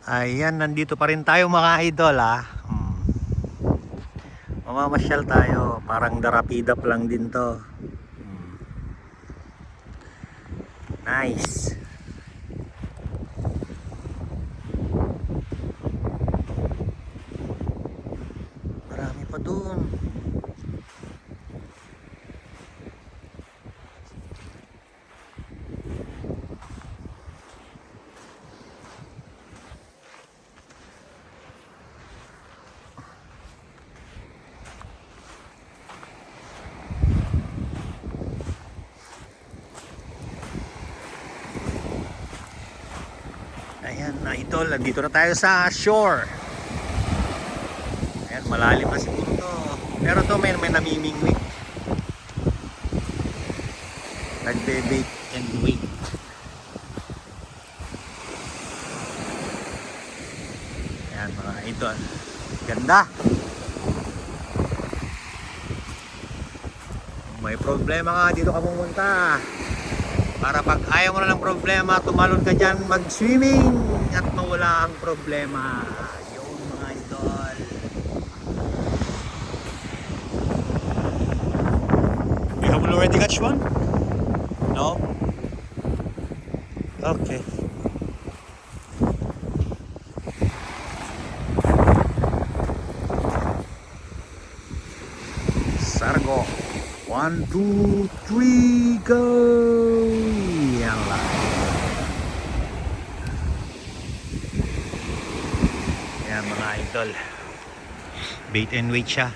Ayan, nandito pa rin tayo mga idol Mamamasyal tayo, parang darapidap lang din to. Nice. Marami pa dun. Ayan na idol, nandito na tayo sa shore. Ayan, malalim na siguro to. Pero to may namimingwit. Nagbe-bait and wait. Ayan mga idol, ganda. May problema nga dito ka pumunta. Para pag ayaw mo na ng problema, tumalon ka dyan mag-swimming at mawala ang problema. Yun mga idol. You have already catch one? No? Okay. Sargo. 1, 2, 3, go! Yan lang. Yan mga idol. Bait and wait siya.